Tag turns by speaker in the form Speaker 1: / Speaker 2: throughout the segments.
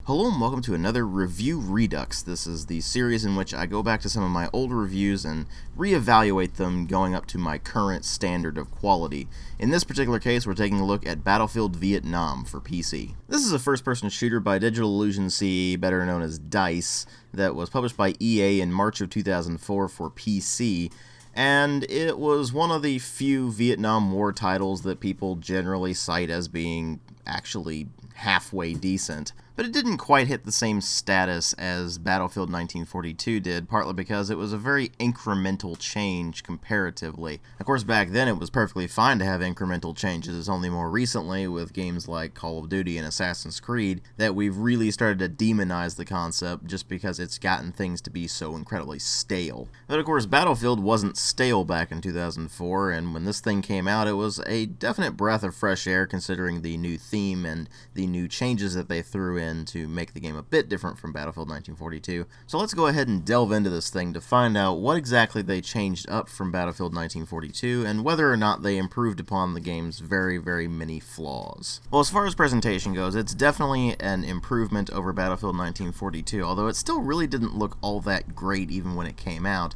Speaker 1: Hello and welcome to another Review Redux. This is the series in which I go back to some of my old reviews and reevaluate them going up to my current standard of quality. In this particular case, we're taking a look at Battlefield Vietnam for PC. This is a first-person shooter by Digital Illusion CE, better known as DICE, that was published by EA in March of 2004 for PC. And it was one of the few Vietnam War titles that people generally cite as being actually halfway decent. But it didn't quite hit the same status as Battlefield 1942 did, partly because it was a very incremental change comparatively. Of course, back then it was perfectly fine to have incremental changes. Only more recently, with games like Call of Duty and Assassin's Creed, that we've really started to demonize the concept just because it's gotten things to be so incredibly stale. But of course, Battlefield wasn't stale back in 2004, and when this thing came out, it was a definite breath of fresh air considering the new theme and the new changes that they threw in to make the game a bit different from Battlefield 1942. So let's go ahead and delve into this thing to find out what exactly they changed up from Battlefield 1942 and whether or not they improved upon the game's very, very many flaws. Well, as far as presentation goes, it's definitely an improvement over Battlefield 1942, although it still really didn't look all that great even when it came out.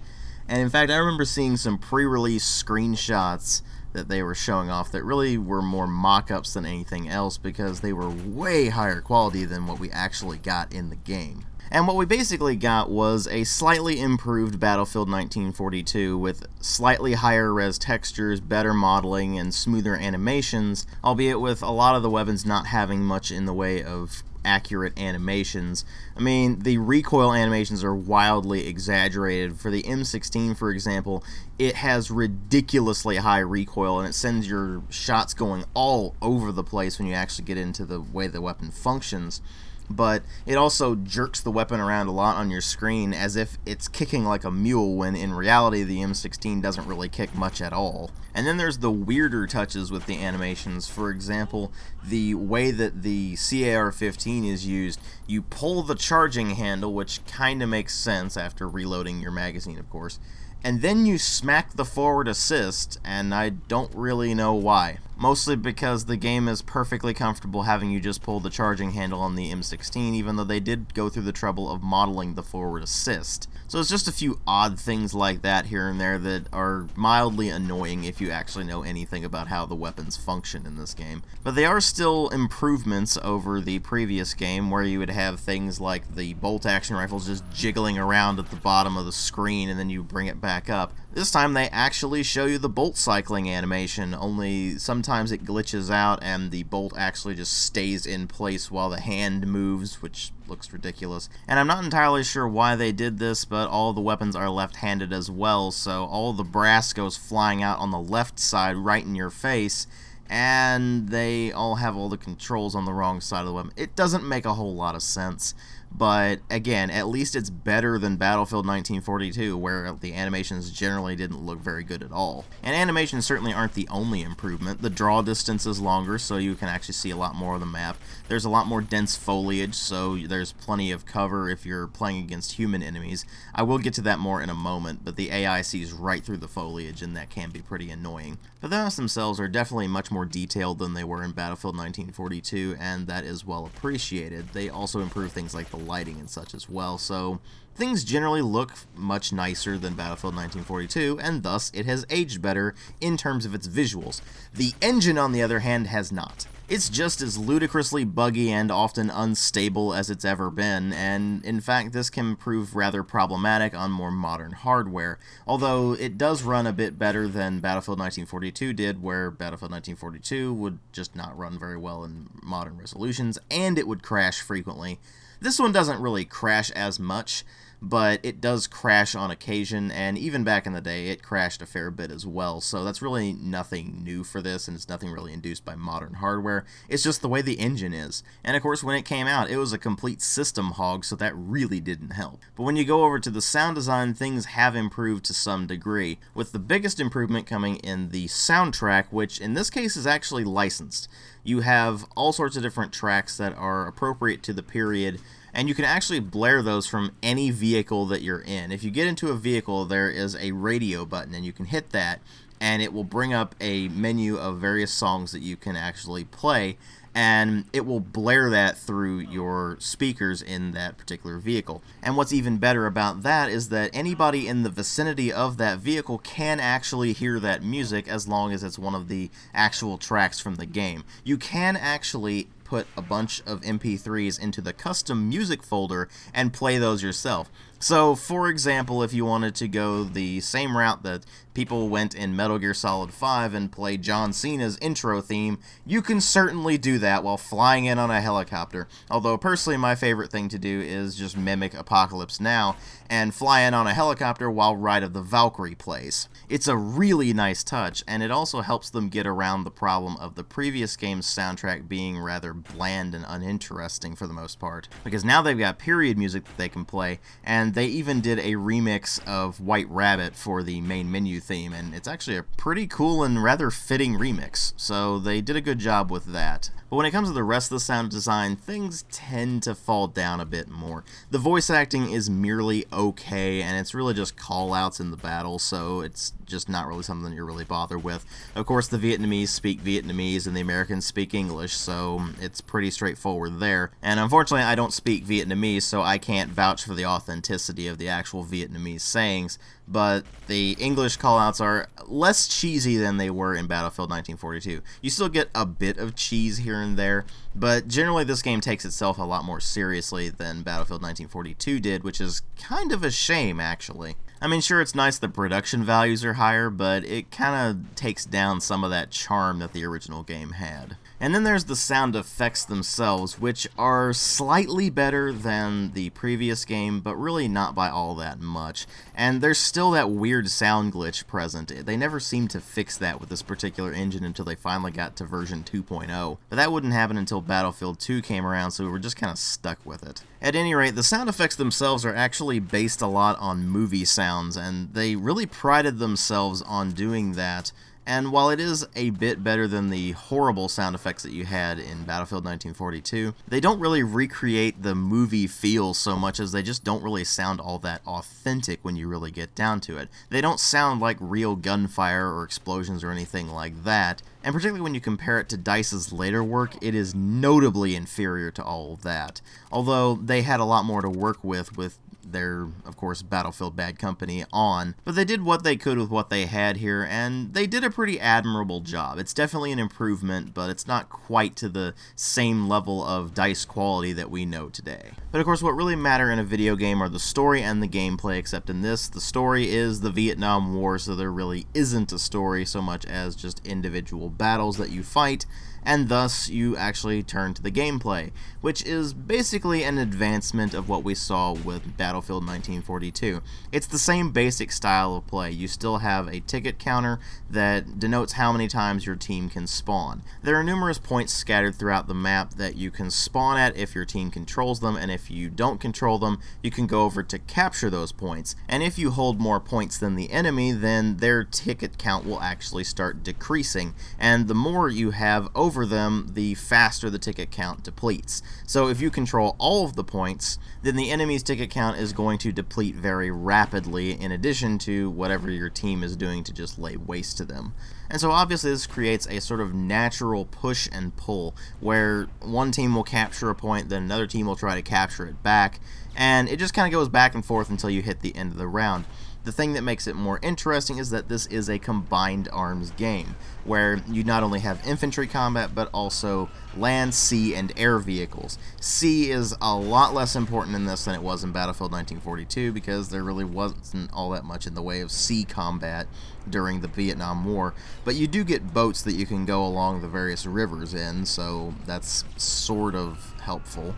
Speaker 1: And in fact, I remember seeing some pre-release screenshots that they were showing off that really were more mock-ups than anything else because they were way higher quality than what we actually got in the game. And what we basically got was a slightly improved Battlefield 1942 with slightly higher res textures, better modeling, and smoother animations, albeit with a lot of the weapons not having much in the way of accurate animations. I mean, the recoil animations are wildly exaggerated. For the M16, for example, it has ridiculously high recoil, and it sends your shots going all over the place when you actually get into the way the weapon functions. But it also jerks the weapon around a lot on your screen as if it's kicking like a mule, when in reality the M16 doesn't really kick much at all. And then there's the weirder touches with the animations. For example, the way that the CAR-15 is used, you pull the charging handle, which kinda makes sense after reloading your magazine, of course, and then you smack the forward assist, and I don't really know why. Mostly because the game is perfectly comfortable having you just pull the charging handle on the M16, even though they did go through the trouble of modeling the forward assist. So it's just a few odd things like that here and there that are mildly annoying if you actually know anything about how the weapons function in this game. But they are still improvements over the previous game, where you would have things like the bolt action rifles just jiggling around at the bottom of the screen and then you bring it back up. This time they actually show you the bolt cycling animation, only sometimes it glitches out and the bolt actually just stays in place while the hand moves, which looks ridiculous. And I'm not entirely sure why they did this, but all the weapons are left-handed as well, so all the brass goes flying out on the left side right in your face, and they all have all the controls on the wrong side of the weapon. It doesn't make a whole lot of sense. But again, at least it's better than Battlefield 1942, where the animations generally didn't look very good at all. And animations certainly aren't the only improvement. The draw distance is longer, so you can actually see a lot more of the map. There's a lot more dense foliage, so there's plenty of cover if you're playing against human enemies. I will get to that more in a moment, but the AI sees right through the foliage, and that can be pretty annoying. But the maps themselves are definitely much more detailed than they were in Battlefield 1942, and that is well appreciated. They also improve things like the lighting and such as well, so things generally look much nicer than Battlefield 1942, and thus it has aged better in terms of its visuals. The engine, on the other hand, has not. It's just as ludicrously buggy and often unstable as it's ever been, and in fact this can prove rather problematic on more modern hardware, although it does run a bit better than Battlefield 1942 did, where Battlefield 1942 would just not run very well in modern resolutions, and it would crash frequently. This one doesn't really crash as much, but it does crash on occasion, and even back in the day it crashed a fair bit as well, so that's really nothing new for this, and it's nothing really induced by modern hardware. It's just the way the engine is. And of course when it came out, it was a complete system hog, so that really didn't help. But when you go over to the sound design, things have improved to some degree, with the biggest improvement coming in the soundtrack, which in this case is actually licensed. You have all sorts of different tracks that are appropriate to the period, and you can actually blare those from any vehicle that you're in. If you get into a vehicle, there is a radio button, and you can hit that, and it will bring up a menu of various songs that you can actually play, and it will blare that through your speakers in that particular vehicle. And what's even better about that is that anybody in the vicinity of that vehicle can actually hear that music as long as it's one of the actual tracks from the game. You can actually put a bunch of MP3s into the custom music folder and play those yourself. So, for example, if you wanted to go the same route that people went in Metal Gear Solid 5 and play John Cena's intro theme, you can certainly do that while flying in on a helicopter. Although, personally, my favorite thing to do is just mimic Apocalypse Now and fly in on a helicopter while Ride of the Valkyrie plays. It's a really nice touch, and it also helps them get around the problem of the previous game's soundtrack being rather bland and uninteresting for the most part. Because now they've got period music that they can play, and they even did a remix of White Rabbit for the main menu theme, and it's actually a pretty cool and rather fitting remix, so they did a good job with that. But when it comes to the rest of the sound design, things tend to fall down a bit more. The voice acting is merely okay, and it's really just call-outs in the battle, so it's just not really something you're really bothered with. Of course, the Vietnamese speak Vietnamese and the Americans speak English, so it's pretty straightforward there. And unfortunately, I don't speak Vietnamese, so I can't vouch for the authenticity of the actual Vietnamese sayings, but the English callouts are less cheesy than they were in Battlefield 1942. You still get a bit of cheese here and there, but generally this game takes itself a lot more seriously than Battlefield 1942 did, which is kind of a shame, actually. I mean, sure, it's nice the production values are higher, but it kind of takes down some of that charm that the original game had. And then there's the sound effects themselves, which are slightly better than the previous game, but really not by all that much. And there's still that weird sound glitch present. They never seemed to fix that with this particular engine until they finally got to version 2.0. But that wouldn't happen until Battlefield 2 came around, so we were just kind of stuck with it. At any rate, the sound effects themselves are actually based a lot on movie sounds, and they really prided themselves on doing that. And while it is a bit better than the horrible sound effects that you had in Battlefield 1942, they don't really recreate the movie feel so much as they just don't really sound all that authentic when you really get down to it. They don't sound like real gunfire or explosions or anything like that, and particularly when you compare it to DICE's later work, it is notably inferior to all of that. Although they had a lot more to work with their, of course, Battlefield Bad Company on, but they did what they could with what they had here, and they did a pretty admirable job. It's definitely an improvement, but it's not quite to the same level of DICE quality that we know today. But of course, what really matter in a video game are the story and the gameplay, except in this, the story is the Vietnam War, so there really isn't a story so much as just individual battles that you fight, and thus you actually turn to the gameplay, which is basically an advancement of what we saw with Battlefield 1942. It's the same basic style of play. You still have a ticket counter that denotes how many times your team can spawn. There are numerous points scattered throughout the map that you can spawn at if your team controls them, and if you don't control them, you can go over to capture those points. And if you hold more points than the enemy, then their ticket count will actually start decreasing, and the more you have over them, the faster the ticket count depletes. So if you control all of the points, then the enemy's ticket count is going to deplete very rapidly, in addition to whatever your team is doing to just lay waste to them. And so obviously this creates a sort of natural push and pull, where one team will capture a point, then another team will try to capture it back, and it just kind of goes back and forth until you hit the end of the round. The thing that makes it more interesting is that this is a combined arms game, where you not only have infantry combat, but also land, sea, and air vehicles. Sea is a lot less important in this than it was in Battlefield 1942, because there really wasn't all that much in the way of sea combat during the Vietnam War, but you do get boats that you can go along the various rivers in, so that's sort of helpful.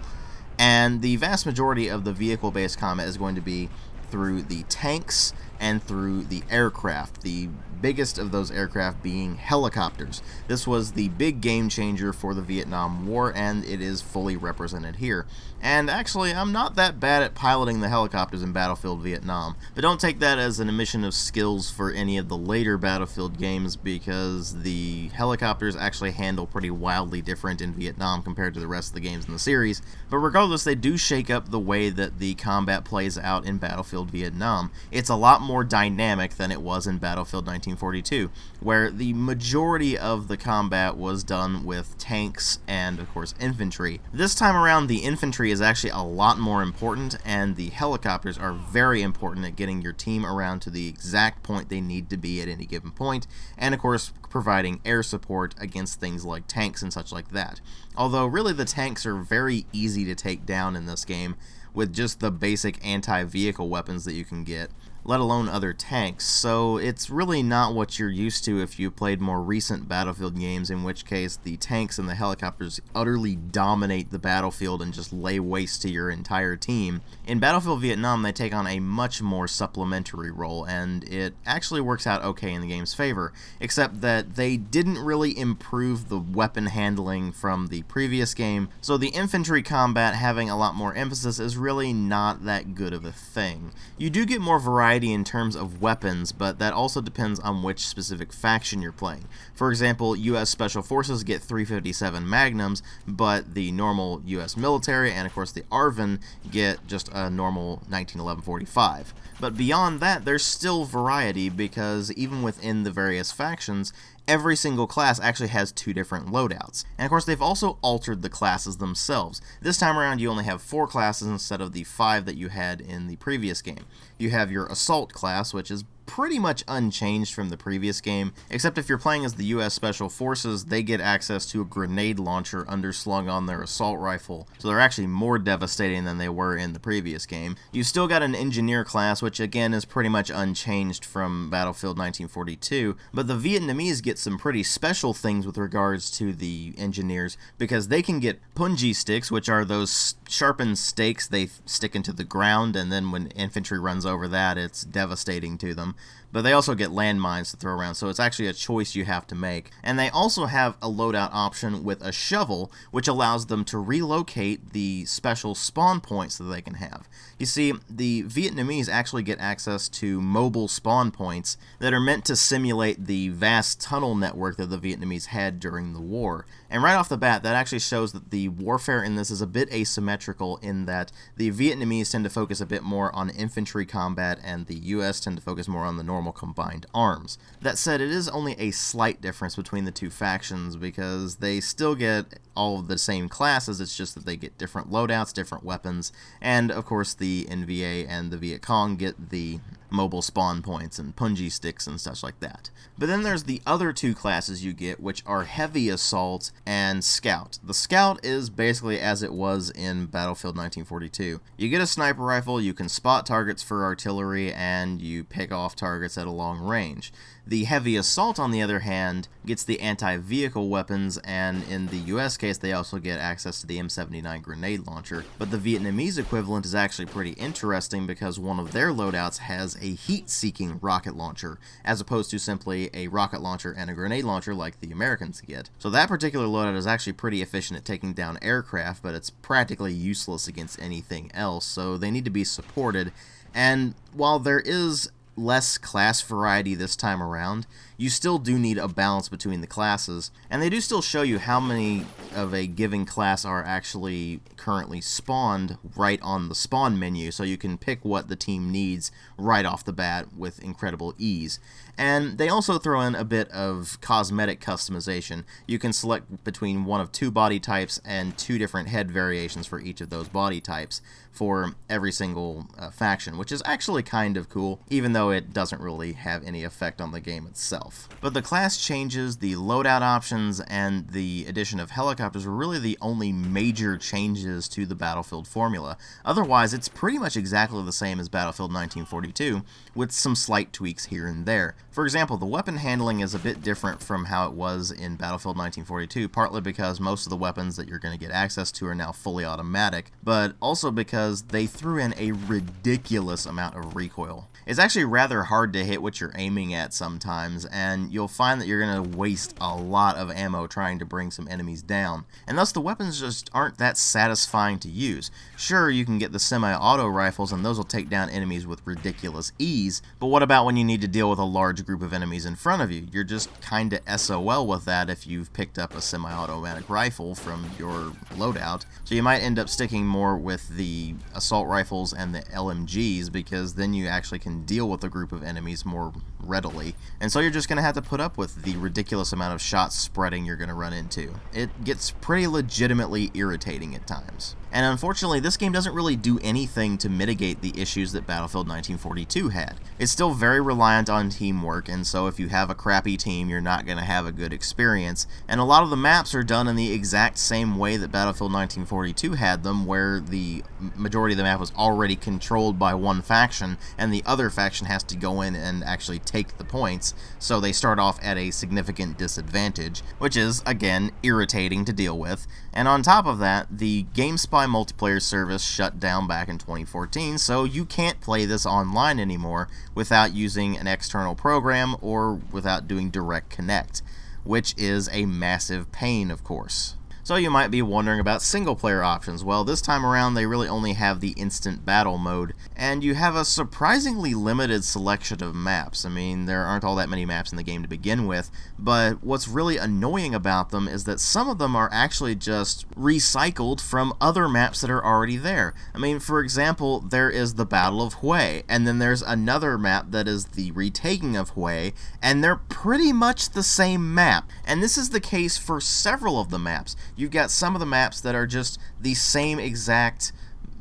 Speaker 1: And the vast majority of the vehicle-based combat is going to be through the tanks and through the aircraft, the biggest of those aircraft being helicopters. This was the big game changer for the Vietnam War, and it is fully represented here. And actually, I'm not that bad at piloting the helicopters in Battlefield Vietnam, but don't take that as an admission of skills for any of the later Battlefield games, because the helicopters actually handle pretty wildly different in Vietnam compared to the rest of the games in the series. But regardless, they do shake up the way that the combat plays out in Battlefield Vietnam. It's a lot more more dynamic than it was in Battlefield 1942, where the majority of the combat was done with tanks and, of course, infantry. This time around, the infantry is actually a lot more important, and the helicopters are very important at getting your team around to the exact point they need to be at any given point, and of course providing air support against things like tanks and such like that. Although really the tanks are very easy to take down in this game with just the basic anti-vehicle weapons that you can get, let alone other tanks, so it's really not what you're used to if you played more recent Battlefield games, in which case the tanks and the helicopters utterly dominate the battlefield and just lay waste to your entire team. In Battlefield Vietnam, they take on a much more supplementary role, and it actually works out okay in the game's favor, except that they didn't really improve the weapon handling from the previous game, so the infantry combat having a lot more emphasis is really not that good of a thing. You do get more variety in terms of weapons, but that also depends on which specific faction you're playing. For example, US Special Forces get 357 Magnums, but the normal US military and of course the ARVN get just a normal 1911 45. But beyond that, there's still variety, because even within the various factions, every single class actually has 2 different loadouts. And of course they've also altered the classes themselves. This time around you only have 4 classes instead of the 5 that you had in the previous game. You have your Assault class, which is pretty much unchanged from the previous game, except if you're playing as the US Special Forces, they get access to a grenade launcher underslung on their assault rifle, so they're actually more devastating than they were in the previous game. You've still got an Engineer class, which again is pretty much unchanged from Battlefield 1942, but the Vietnamese get some pretty special things with regards to the Engineers, because they can get punji sticks, which are those sharpened stakes they stick into the ground, and then when infantry runs over that, it's devastating to them. But they also get landmines to throw around, so it's actually a choice you have to make. And they also have a loadout option with a shovel, which allows them to relocate the special spawn points that they can have. You see, the Vietnamese actually get access to mobile spawn points that are meant to simulate the vast tunnel network that the Vietnamese had during the war. And right off the bat, that actually shows that the warfare in this is a bit asymmetrical, in that the Vietnamese tend to focus a bit more on infantry combat, and the US tend to focus more on the normal combined arms. That said, it is only a slight difference between the two factions, because they still get all of the same classes, it's just that they get different loadouts, different weapons, and of course the NVA and the Viet Cong get the mobile spawn points and punji sticks and such like that. But then there's the other 2 classes you get, which are Heavy Assault and Scout. The Scout is basically as it was in Battlefield 1942. You get a sniper rifle, you can spot targets for artillery, and you pick off targets at a long range. The Heavy Assault, on the other hand, gets the anti-vehicle weapons, and in the US case they also get access to the M79 Grenade Launcher. But the Vietnamese equivalent is actually pretty interesting, because one of their loadouts has a heat-seeking rocket launcher, as opposed to simply a rocket launcher and a grenade launcher like the Americans get. So that particular loadout is actually pretty efficient at taking down aircraft, but it's practically useless against anything else, so they need to be supported. And while there is less class variety this time around, you still do need a balance between the classes, and they do still show you how many of a given class are actually currently spawned right on the spawn menu, so you can pick what the team needs right off the bat with incredible ease. And they also throw in a bit of cosmetic customization. You can select between one of 2 body types and 2 different head variations for each of those body types for every single faction, which is actually kind of cool, even though it doesn't really have any effect on the game itself. But the class changes, the loadout options, and the addition of helicopters were really the only major changes to the Battlefield formula. Otherwise, it's pretty much exactly the same as Battlefield 1942, with some slight tweaks here and there. For example, the weapon handling is a bit different from how it was in Battlefield 1942, partly because most of the weapons that you're going to get access to are now fully automatic, but also because they threw in a ridiculous amount of recoil. It's actually rather hard to hit what you're aiming at sometimes, and you'll find that you're going to waste a lot of ammo trying to bring some enemies down, and thus the weapons just aren't that satisfying to use. Sure, you can get the semi-auto rifles, and those will take down enemies with ridiculous ease, but what about when you need to deal with a large group of enemies in front of you? You're just kinda SOL with that if you've picked up a semi-automatic rifle from your loadout, so you might end up sticking more with the assault rifles and the LMGs, because then you actually can deal with with a group of enemies more readily. And so you're just going to have to put up with the ridiculous amount of shot spreading you're going to run into. It gets pretty legitimately irritating at times. And unfortunately, this game doesn't really do anything to mitigate the issues that Battlefield 1942 had. It's still very reliant on teamwork, and so if you have a crappy team, you're not going to have a good experience. And a lot of the maps are done in the exact same way that Battlefield 1942 had them, where the majority of the map was already controlled by one faction, and the other faction has to go in and actually take the points, so they start off at a significant disadvantage, which is, again, irritating to deal with. And on top of that, the GameSpy multiplayer service shut down back in 2014, so you can't play this online anymore without using an external program or without doing direct connect, which is a massive pain, of course. So you might be wondering about single-player options. Well, this time around they really only have the instant battle mode, and you have a surprisingly limited selection of maps. I mean, there aren't all that many maps in the game to begin with, but what's really annoying about them is that some of them are actually just recycled from other maps that are already there. I mean, for example, there is the Battle of Hue, and then there's another map that is the retaking of Hue, and they're pretty much the same map. And this is the case for several of the maps. You've got some of the maps that are just the same exact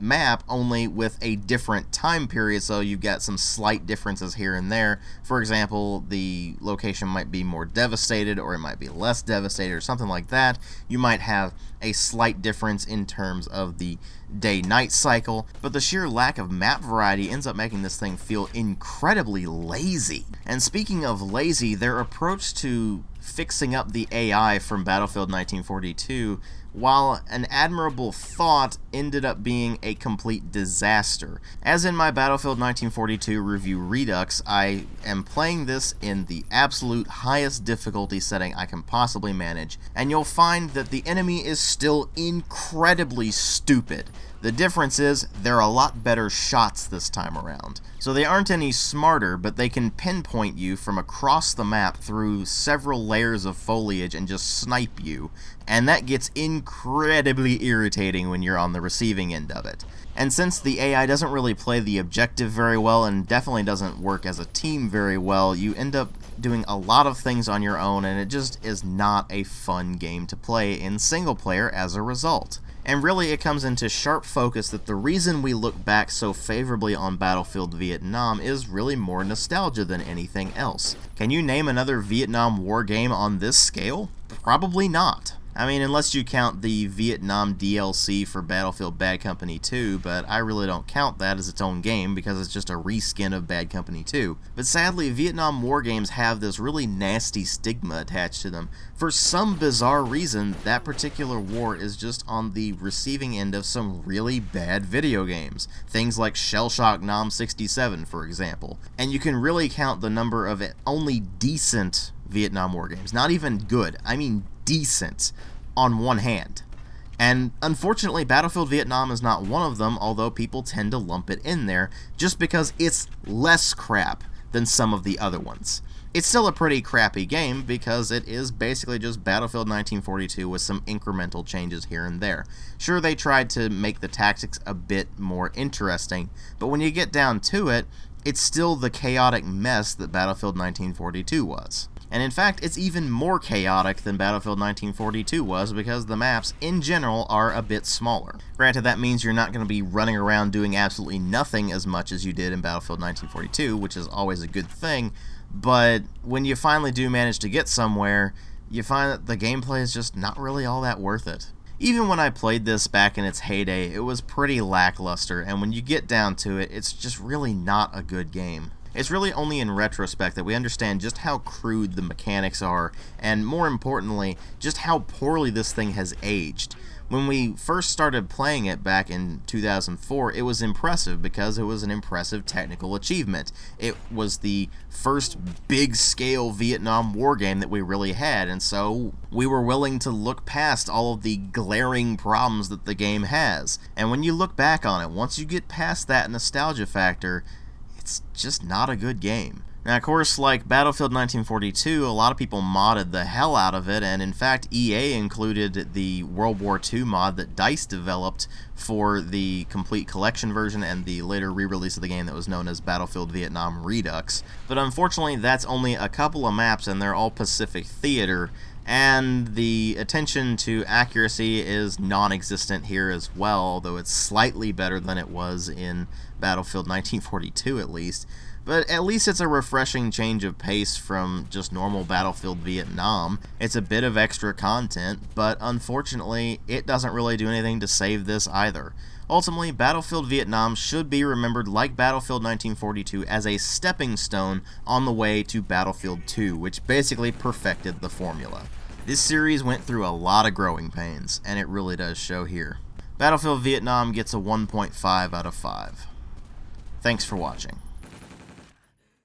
Speaker 1: map, only with a different time period, so you've got some slight differences here and there. For example, the location might be more devastated, or it might be less devastated, or something like that. You might have a slight difference in terms of the day-night cycle, but the sheer lack of map variety ends up making this thing feel incredibly lazy. And speaking of lazy, their approach to fixing up the AI from Battlefield 1942, while an admirable thought, ended up being a complete disaster. As in my Battlefield 1942 review Redux, I am playing this in the absolute highest difficulty setting I can possibly manage, and you'll find that the enemy is still incredibly stupid. The difference is, they're a lot better shots this time around. So they aren't any smarter, but they can pinpoint you from across the map through several layers of foliage and just snipe you, and that gets incredibly irritating when you're on the receiving end of it. And since the AI doesn't really play the objective very well, and definitely doesn't work as a team very well, you end up doing a lot of things on your own, and it just is not a fun game to play in single player as a result. And really, it comes into sharp focus that the reason we look back so favorably on Battlefield Vietnam is really more nostalgia than anything else. Can you name another Vietnam War game on this scale? Probably not. I mean, unless you count the Vietnam DLC for Battlefield Bad Company 2, but I really don't count that as its own game because it's just a reskin of Bad Company 2. But sadly, Vietnam War games have this really nasty stigma attached to them. For some bizarre reason, that particular war is just on the receiving end of some really bad video games. Things like Shell Shock Nam 67, for example. And you can really count the number of only decent Vietnam War games. Not even good, I mean decent, on one hand. And unfortunately, Battlefield Vietnam is not one of them, although people tend to lump it in there just because it's less crap than some of the other ones. It's still a pretty crappy game because it is basically just Battlefield 1942 with some incremental changes here and there. Sure, they tried to make the tactics a bit more interesting, but when you get down to it, it's still the chaotic mess that Battlefield 1942 was. And in fact, it's even more chaotic than Battlefield 1942 was because the maps, in general, are a bit smaller. Granted, that means you're not going to be running around doing absolutely nothing as much as you did in Battlefield 1942, which is always a good thing, but when you finally do manage to get somewhere, you find that the gameplay is just not really all that worth it. Even when I played this back in its heyday, it was pretty lackluster, and when you get down to it, it's just really not a good game. It's really only in retrospect that we understand just how crude the mechanics are, and more importantly, just how poorly this thing has aged. When we first started playing it back in 2004, it was impressive because it was an impressive technical achievement. It was the first big-scale Vietnam War game that we really had, and so we were willing to look past all of the glaring problems that the game has. And when you look back on it, once you get past that nostalgia factor, it's just not a good game. Now, of course, like Battlefield 1942, a lot of people modded the hell out of it, and in fact, EA included the World War II mod that DICE developed for the complete collection version and the later re-release of the game that was known as Battlefield Vietnam Redux. But unfortunately, that's only a couple of maps, and they're all Pacific Theater, and the attention to accuracy is non-existent here as well, although it's slightly better than it was in Battlefield 1942 at least. But at least it's a refreshing change of pace from just normal Battlefield Vietnam. It's a bit of extra content, but unfortunately, it doesn't really do anything to save this either. Ultimately, Battlefield Vietnam should be remembered like Battlefield 1942 as a stepping stone on the way to Battlefield 2, which basically perfected the formula. This series went through a lot of growing pains, and it really does show here. Battlefield Vietnam gets a 1.5 out of 5. Thanks for watching.